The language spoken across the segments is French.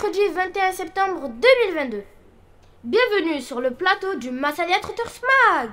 mercredi 21 septembre 2022. Bienvenue sur le plateau du Massalia Trotters Mag.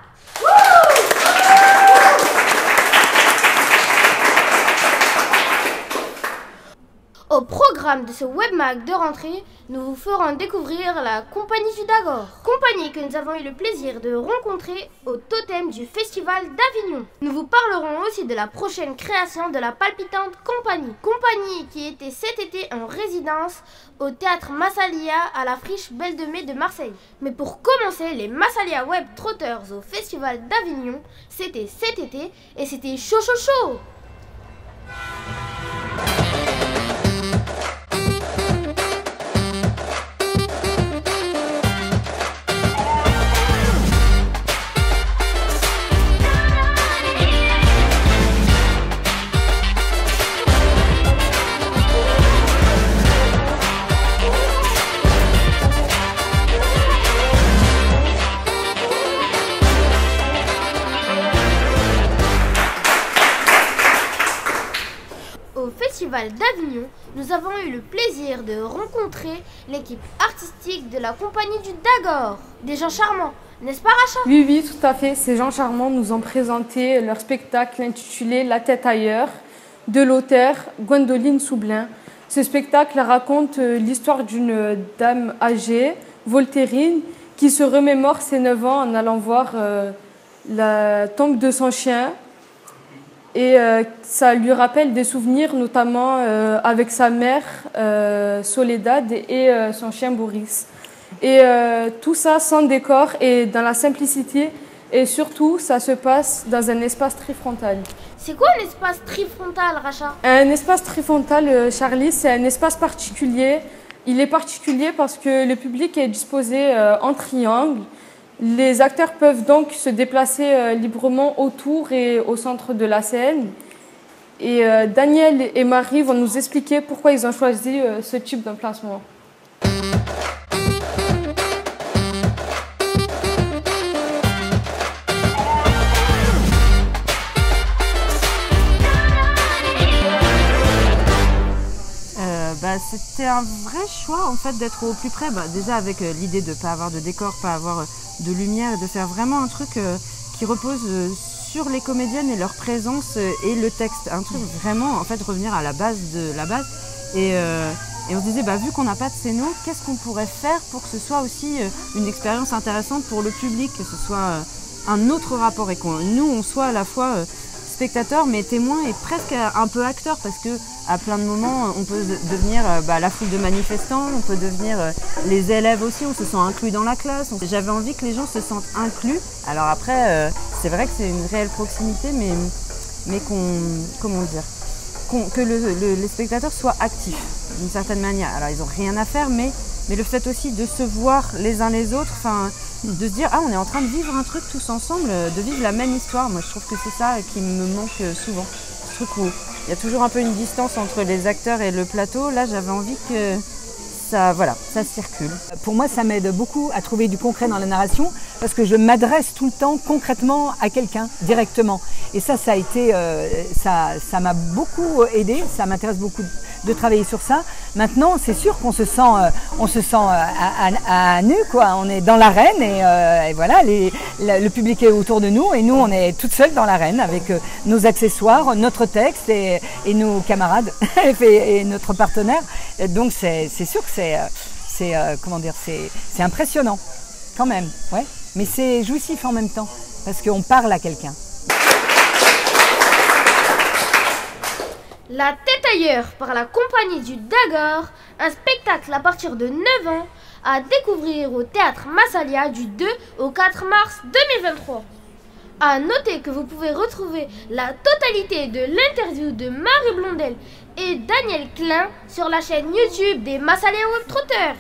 Au programme de ce webmag de rentrée, nous vous ferons découvrir la Compagnie du Dagor. Compagnie que nous avons eu le plaisir de rencontrer au totem du Festival d'Avignon. Nous vous parlerons aussi de la prochaine création de la palpitante Compagnie. Compagnie qui était cet été en résidence au Théâtre Massalia à la Friche Belle de Mai de Marseille. Mais pour commencer, les Massalia Web Trotters au Festival d'Avignon, c'était cet été et c'était chaud chaud chaud. Au Festival d'Avignon, nous avons eu le plaisir de rencontrer l'équipe artistique de la Compagnie du Dagor. Des gens charmants, n'est-ce pas Racha? Oui, tout à fait. Ces gens charmants nous ont présenté leur spectacle intitulé La tête ailleurs, de l'auteur Gwendoline Soublin. Ce spectacle raconte l'histoire d'une dame âgée, Voltairine, qui se remémore ses 9 ans en allant voir la tombe de son chien. Et ça lui rappelle des souvenirs, notamment avec sa mère, Soledad, et son chien Boris. Et tout ça sans décor et dans la simplicité. Et surtout, ça se passe dans un espace trifrontal. C'est quoi un espace trifrontal, Racha? Un espace trifrontal, Charlie, c'est un espace particulier. Il est particulier parce que le public est disposé en triangle. Les acteurs peuvent donc se déplacer librement autour et au centre de la scène. Et Daniel et Marie vont nous expliquer pourquoi ils ont choisi ce type d'emplacement. C'était un vrai choix en fait d'être au plus près, déjà avec l'idée de ne pas avoir de décor, pas avoir de lumière et de faire vraiment un truc qui repose sur les comédiennes et leur présence et le texte, un truc vraiment en fait revenir à la base de la base et on se disait vu qu'on n'a pas de scéno, qu'est-ce qu'on pourrait faire pour que ce soit aussi une expérience intéressante pour le public, que ce soit un autre rapport et qu'on nous on soit à la fois spectateur mais témoin et presque un peu acteur parce que à plein de moments on peut devenir la foule de manifestants, on peut devenir les élèves aussi, on se sent inclus dans la classe. J'avais envie que les gens se sentent inclus. Alors après c'est vrai que c'est une réelle proximité mais que les spectateurs soient actifs d'une certaine manière. Alors ils n'ont rien à faire mais le fait aussi de se voir les uns les autres, de se dire on est en train de vivre un truc tous ensemble, de vivre la même histoire. Moi je trouve que c'est ça qui me manque souvent. Ce truc où il y a toujours un peu une distance entre les acteurs et le plateau. Là j'avais envie que ça circule. Pour moi ça m'aide beaucoup à trouver du concret dans la narration parce que je m'adresse tout le temps concrètement à quelqu'un directement. Et ça a été, ça m'a beaucoup aidé, ça m'intéresse beaucoup de travailler sur ça. Maintenant, c'est sûr qu'on se sent, à nu, quoi. On est dans l'arène et voilà, le public est autour de nous et nous, on est toutes seules dans l'arène avec nos accessoires, notre texte et nos camarades et notre partenaire. Et donc, c'est sûr que c'est impressionnant quand même, ouais. Mais c'est jouissif en même temps parce qu'on parle à quelqu'un. La tête ailleurs par la Compagnie du Dagor, un spectacle à partir de 9 ans à découvrir au Théâtre Massalia du 2 au 4 mars 2023. À noter que vous pouvez retrouver la totalité de l'interview de Marie Blondel et Daniel Klein sur la chaîne YouTube des Massalia Web Trotters.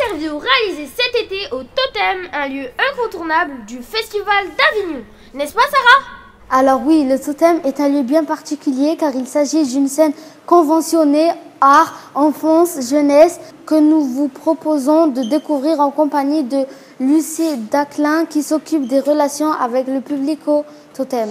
Interview réalisée cet été au Totem, un lieu incontournable du Festival d'Avignon. N'est-ce pas Sarah? Alors oui, le Totem est un lieu bien particulier car il s'agit d'une scène conventionnée art, enfance, jeunesse que nous vous proposons de découvrir en compagnie de Lucie Daclin qui s'occupe des relations avec le public au Totem.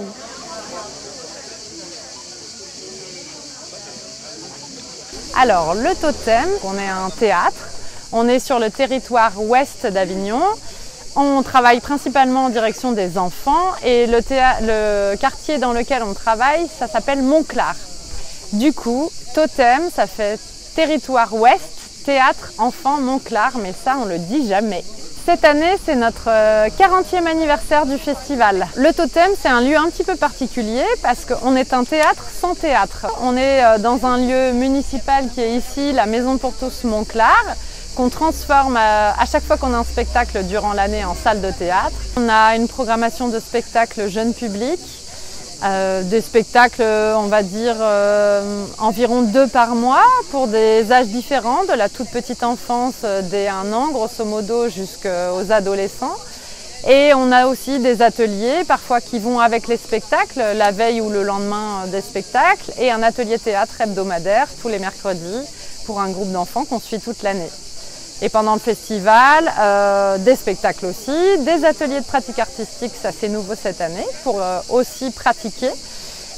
Alors, le Totem, on est un théâtre. On est sur le territoire ouest d'Avignon. On travaille principalement en direction des enfants et le quartier dans lequel on travaille, ça s'appelle Montclar. Du coup, Totem, ça fait territoire ouest, théâtre, enfants, Montclar, mais ça, on le dit jamais. Cette année, c'est notre 40e anniversaire du festival. Le Totem, c'est un lieu un petit peu particulier parce qu'on est un théâtre sans théâtre. On est dans un lieu municipal qui est ici, la Maison pour tous Montclar, qu'on transforme à chaque fois qu'on a un spectacle durant l'année en salle de théâtre. On a une programmation de spectacles jeune public, des spectacles, on va dire, environ 2 par mois pour des âges différents, de la toute petite enfance dès 1 an, grosso modo, jusqu'aux adolescents. Et on a aussi des ateliers, parfois qui vont avec les spectacles, la veille ou le lendemain des spectacles, et un atelier théâtre hebdomadaire tous les mercredis pour un groupe d'enfants qu'on suit toute l'année. Et pendant le festival, des spectacles aussi, des ateliers de pratique artistique, ça c'est nouveau cette année, pour aussi pratiquer.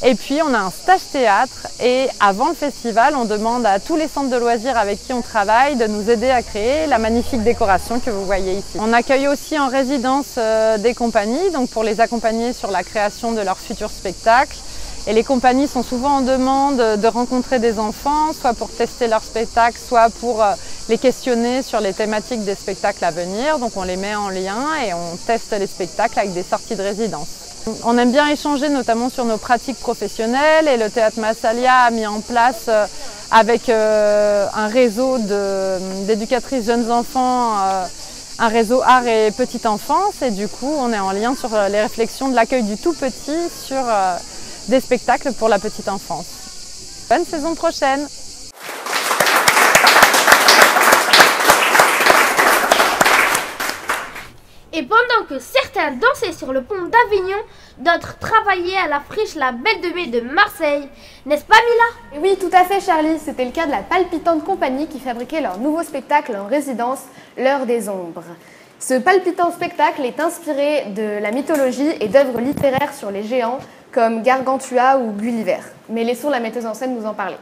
Et puis on a un stage théâtre et avant le festival, on demande à tous les centres de loisirs avec qui on travaille de nous aider à créer la magnifique décoration que vous voyez ici. On accueille aussi en résidence des compagnies, donc pour les accompagner sur la création de leurs futurs spectacles. Et les compagnies sont souvent en demande de rencontrer des enfants, soit pour tester leur spectacle, soit pour les questionner sur les thématiques des spectacles à venir. Donc on les met en lien et on teste les spectacles avec des sorties de résidence. On aime bien échanger notamment sur nos pratiques professionnelles et le Théâtre Massalia a mis en place avec un réseau d'éducatrices jeunes enfants, un réseau art et petite enfance. Et du coup on est en lien sur les réflexions de l'accueil du tout petit sur des spectacles pour la petite enfance. Bonne saison prochaine! Et pendant que certains dansaient sur le pont d'Avignon, d'autres travaillaient à la friche La Belle de Mai de Marseille. N'est-ce pas, Mila? Oui, tout à fait, Charlie. C'était le cas de la palpitante compagnie qui fabriquait leur nouveau spectacle en résidence, L'Heure des Ombres. Ce palpitant spectacle est inspiré de la mythologie et d'œuvres littéraires sur les géants comme Gargantua ou Gulliver. Mais laissons la metteuse en scène nous en parler.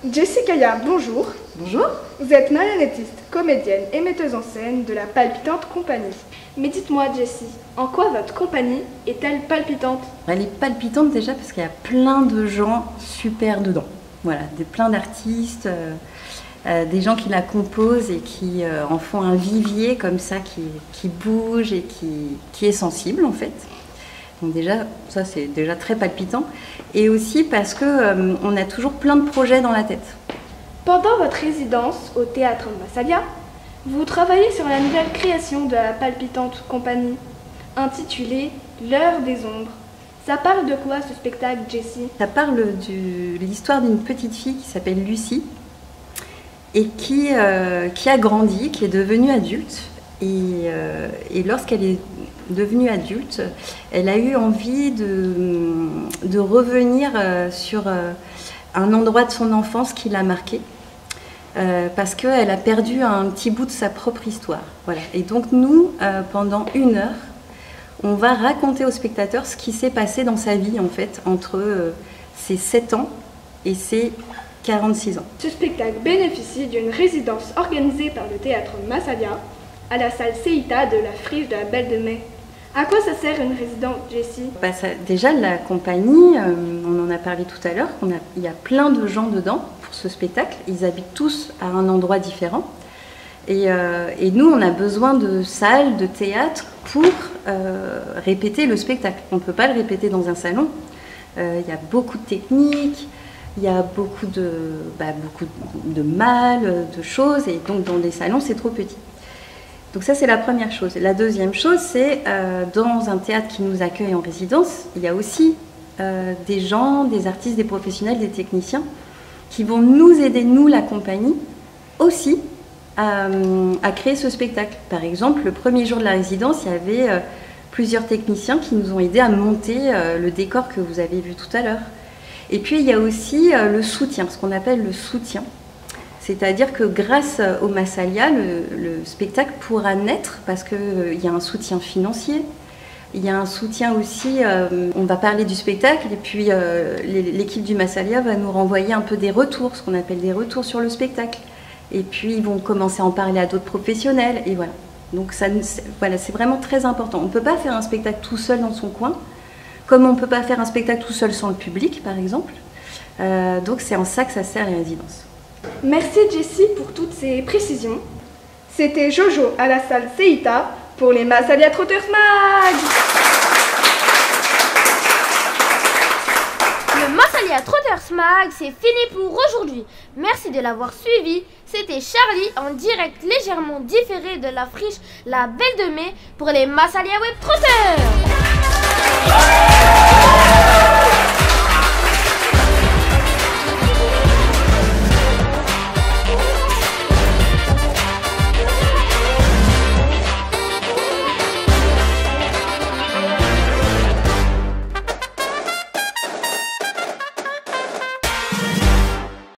Jessie Kaya, bonjour. Bonjour. Vous êtes marionnettiste, comédienne et metteuse en scène de la palpitante compagnie. Mais dites-moi, Jessie, en quoi votre compagnie est-elle palpitante? Elle est palpitante déjà parce qu'il y a plein de gens super dedans. Voilà, plein d'artistes, des gens qui la composent et qui en font un vivier comme ça, qui bouge et qui est sensible en fait. Donc déjà, ça c'est déjà très palpitant. Et aussi parce que on a toujours plein de projets dans la tête. Pendant votre résidence au Théâtre Massalia, vous travaillez sur la nouvelle création de la palpitante compagnie, intitulée L'Heure des Ombres. Ça parle de quoi ce spectacle, Jessie? Ça parle de l'histoire d'une petite fille qui s'appelle Lucie et qui a grandi, qui est devenue adulte. Et lorsqu'elle est devenue adulte, elle a eu envie de revenir sur un endroit de son enfance qui l'a marquée, parce qu'elle a perdu un petit bout de sa propre histoire. Voilà. Et donc nous, pendant 1 heure, on va raconter aux spectateurs ce qui s'est passé dans sa vie en fait, entre ses 7 ans et ses 46 ans. Ce spectacle bénéficie d'une résidence organisée par le Théâtre Massalia à la salle CEITA de la friche de la Belle de Mai. À quoi ça sert une résidence, Jessie? Déjà, la compagnie, on en a parlé tout à l'heure, il y a plein de gens dedans pour ce spectacle. Ils habitent tous à un endroit différent. Et nous, on a besoin de salles, de théâtre pour répéter le spectacle. On ne peut pas le répéter dans un salon. Il y a beaucoup de techniques, il y a beaucoup de mal, de choses. Et donc, dans les salons, c'est trop petit. Donc ça, c'est la première chose. La deuxième chose, c'est dans un théâtre qui nous accueille en résidence, il y a aussi des gens, des artistes, des professionnels, des techniciens qui vont nous aider, nous, la compagnie, aussi à créer ce spectacle. Par exemple, le premier jour de la résidence, il y avait plusieurs techniciens qui nous ont aidés à monter le décor que vous avez vu tout à l'heure. Et puis, il y a aussi le soutien, ce qu'on appelle le soutien. C'est-à-dire que grâce au Massalia, le spectacle pourra naître parce qu'il y a un soutien financier, Il y a un soutien aussi, on va parler du spectacle et puis l'équipe du Massalia va nous renvoyer un peu des retours, ce qu'on appelle des retours sur le spectacle. Et puis ils vont commencer à en parler à d'autres professionnels et voilà. Donc voilà, c'est vraiment très important. On ne peut pas faire un spectacle tout seul dans son coin, comme on ne peut pas faire un spectacle tout seul sans le public par exemple. Donc c'est en ça que ça sert les résidences. Merci Jessie pour toutes ces précisions. C'était Jojo à la salle Seita pour les Massalia Trotters Mag. Le Massalia Trotters Mag, c'est fini pour aujourd'hui. Merci de l'avoir suivi. C'était Charlie en direct légèrement différé de la friche La Belle de Mai pour les Massalia Web Trotters.